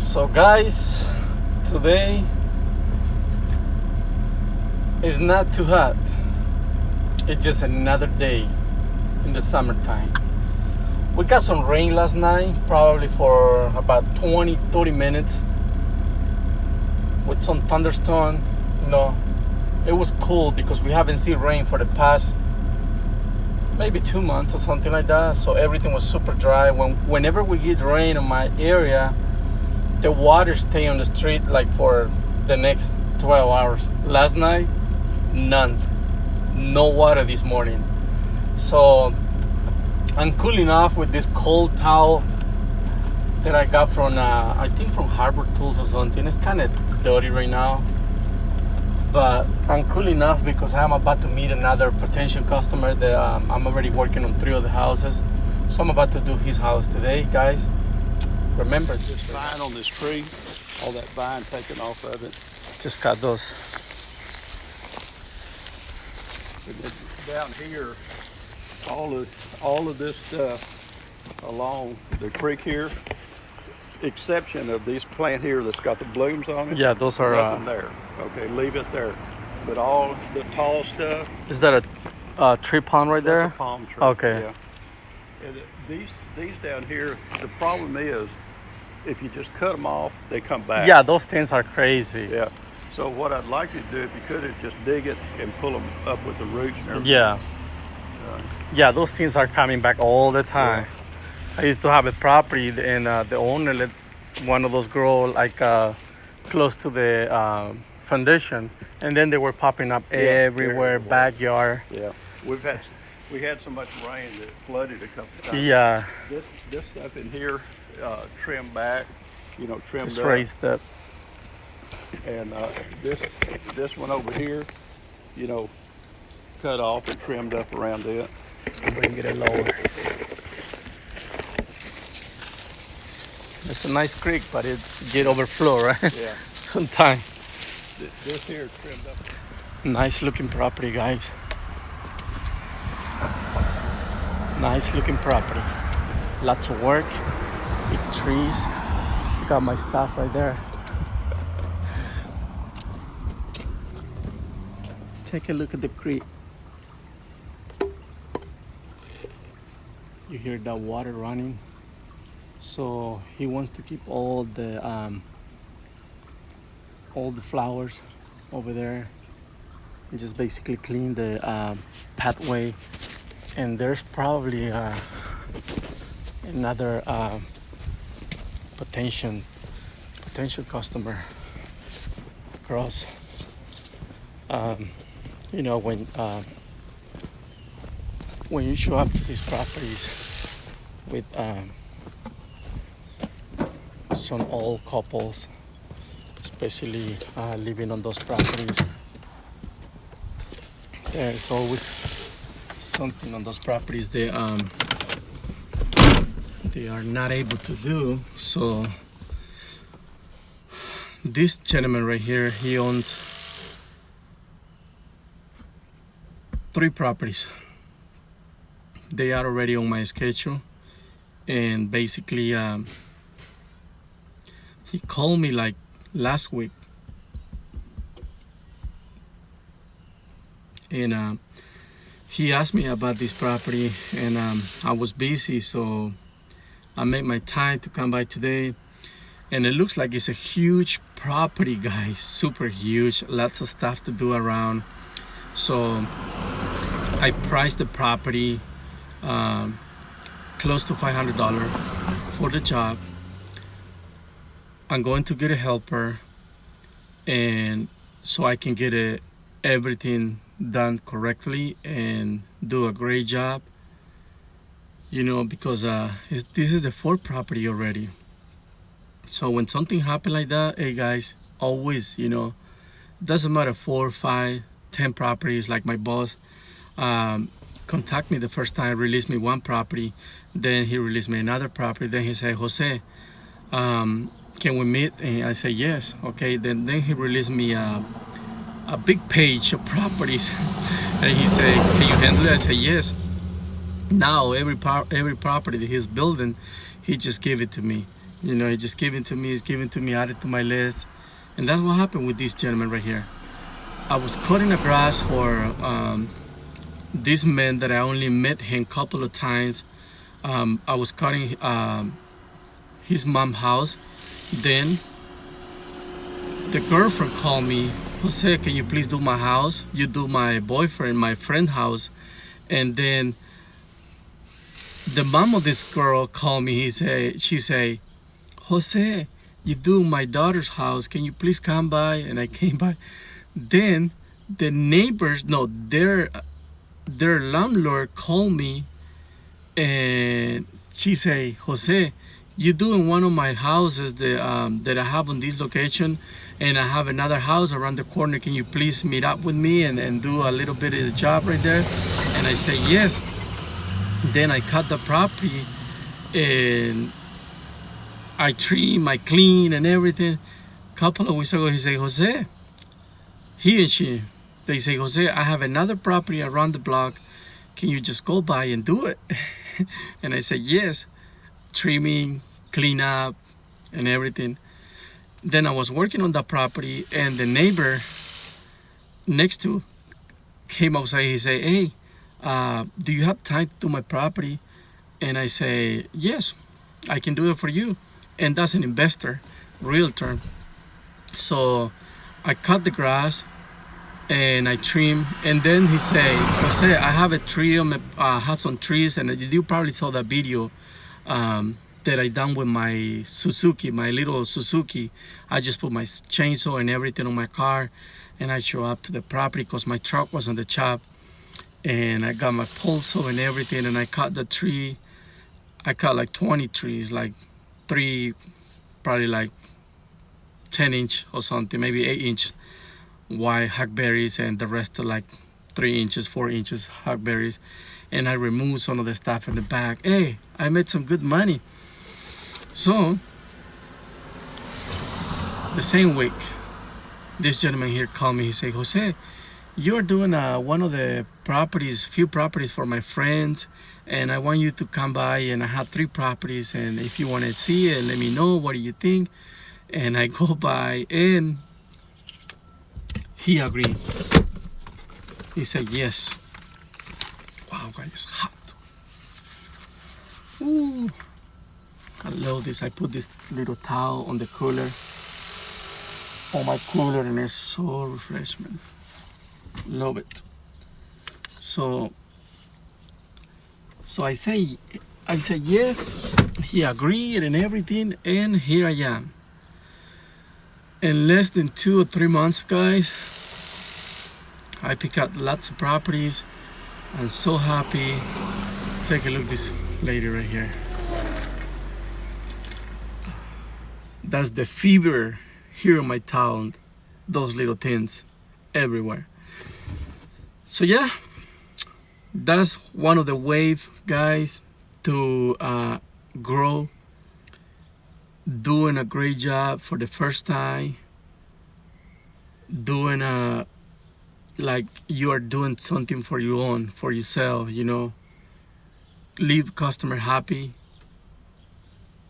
So guys, today is not too hot. It's just another day in the summertime. We got some rain last night, probably for about 20-30 minutes with some thunderstorm. It was cool because we haven't seen rain for the past maybe 2 months or something like that. So everything was super dry. Whenever we get rain in my area, the water stay on the street like for the next 12 hours. Last night, none. No water this morning. So I'm cooling off with this cold towel that I got from I think from Harbor Tools or something. It's kind of dirty right now, but I'm cooling off because I'm about to meet another potential customer that I'm already working on 3 of the houses. So I'm about to do his house today, guys. Remember, This vine on this tree, all that vine taken off of it. just cut those. And then down here, all of this stuff along the creek here, exception of this plant here that's got the blooms on it. Yeah, those are. Nothing there. Okay, leave it there. But all the tall stuff. Is that a tree pond right there? That's a palm tree. Okay. Yeah. And these down here, the problem is, if you just cut them off, they come back. Yeah, those things are crazy. Yeah. So what I'd like you to do, if you could, is just dig it and pull them up with the roots and everything. Yeah. Yeah, those things are coming back all the time. I used to have a property and the owner let one of those grow like close to the foundation, and then they were popping up everywhere, backyard. Yeah. We had so much rain that it flooded a couple times. Yeah, This stuff in here, trimmed back, trimmed just up. raised up. And this one over here, cut off and trimmed up around it. Bring it lower. It's a nice creek, but it get overflow, right? Yeah. Sometime. This here trimmed up. Nice looking property, guys. Nice looking property. Lots of work. Big trees. Got my stuff right there. Take a look at the creek. You hear that water running. So he wants to keep all the flowers over there and just basically clean the pathway. And there's probably another potential customer across. When you show up to these properties with some old couples, especially living on those properties, there's always something on those properties they are not able to do. So this gentleman right here, he owns 3 properties. They are already on my schedule, and basically he called me like last week, and he asked me about this property, and I was busy, so I made my time to come by today. And it looks like it's a huge property, guys, super huge, lots of stuff to do around. So I priced the property close to $500 for the job. I'm going to get a helper, and so I can get everything done correctly and do a great job, because this is the 4th property already. So when something happens like that, hey guys, always, doesn't matter 4, 5, 10 properties. Like my boss contact me the first time, released me 1 property, then he released me another property, then he said, Jose, can we meet? And I say yes. Okay, then he released me a big page of properties, and he said, can you handle it? I said yes. Now every property that he's building, he just gave it to me. You know, he just gave it to me, he's giving to me, added to my list. And that's what happened with this gentleman right here. I was cutting the grass for this man that I only met him a couple of times. I was cutting his mom's house. Then the girlfriend called me, Jose, can you please do my house? You do my boyfriend, my friend's house. And then the mom of this girl called me. She say, Jose, you do my daughter's house. Can you please come by? And I came by. Then the neighbors, no, their landlord called me, and she say, Jose, you doing one of my houses that I have on this location, and I have another house around the corner. Can you please meet up with me and do a little bit of the job right there? And I say yes. Then I cut the property and I trim, I clean and everything. Couple of weeks ago, he said, Jose, he and she, they say, Jose, I have another property around the block. Can you just go by and do it? And I said, yes. Trimming, clean up, and everything. Then I was working on that property, and the neighbor next to came outside. He said, hey, do you have time to do my property? And I say, yes, I can do it for you. And that's an investor, realtor. So I cut the grass and I trim. And then he say, Jose, I have a tree, had some trees, and you probably saw that video that I done with my Suzuki, my little Suzuki. I just put my chainsaw and everything on my car, and I show up to the property because my truck was on the shop. And I got my pole saw and everything, and I cut the tree. I cut like 20 trees, like probably like 10 inch or something, maybe 8 inch wide hackberries, and the rest are like 3 inches, 4 inches hackberries. And I removed some of the stuff in the back. Hey, I made some good money. So the same week, this gentleman here called me. He said, Jose, you're doing one of the few properties for my friends, and I want you to come by, and I have 3 properties, and if you want to see it, let me know, what do you think? And I go by, and he agreed. He said yes. Wow, guys, it's hot. Ooh, I love this. I put this little towel on the cooler, on my cooler, and it's so refreshing. Love it. So I say yes. He agreed and everything, and here I am. In less than 2 or 3 months, guys, I pick up lots of properties. I'm so happy. Take a look at this lady right here. That's the fever here in my town. Those little tins everywhere. So yeah, that's one of the ways, guys, to grow. Doing a great job for the first time. Doing like you are doing something for your own, for yourself, you know. Leave customer happy.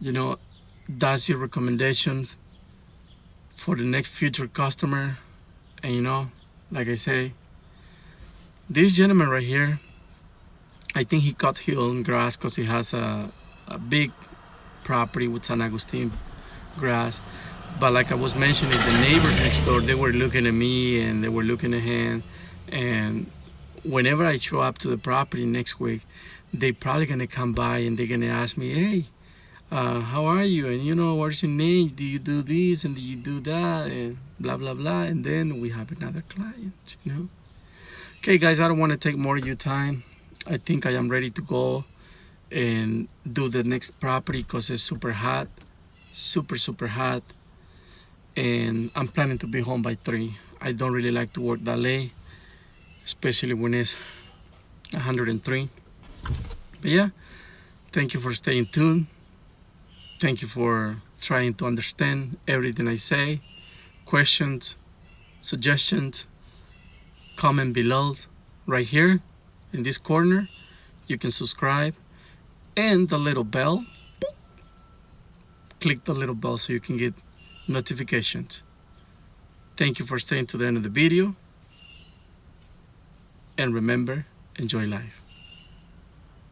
You know, that's your recommendation for the next future customer. And you know, like I say, this gentleman right here, I think he cut his own grass because he has a big property with San Agustin grass. But like I was mentioning, the neighbors next door, they were looking at me and they were looking at him. And whenever I show up to the property next week, they probably gonna come by and they're gonna ask me, hey, how are you? And you know, what's your name? Do you do this and do you do that? And blah, blah, blah. And then we have another client, you know. Okay, guys, I don't want to take more of your time. I think I am ready to go and do the next property because it's super hot, super hot. And I'm planning to be home by 3. I don't really like to work that late, especially when it's 103. But yeah, thank you for staying tuned. Thank you for trying to understand everything I say. Questions, suggestions, comment below right here in this corner. You can subscribe and the little bell. click the little bell so you can get notifications. Thank you for staying to the end of the video. And remember, enjoy life.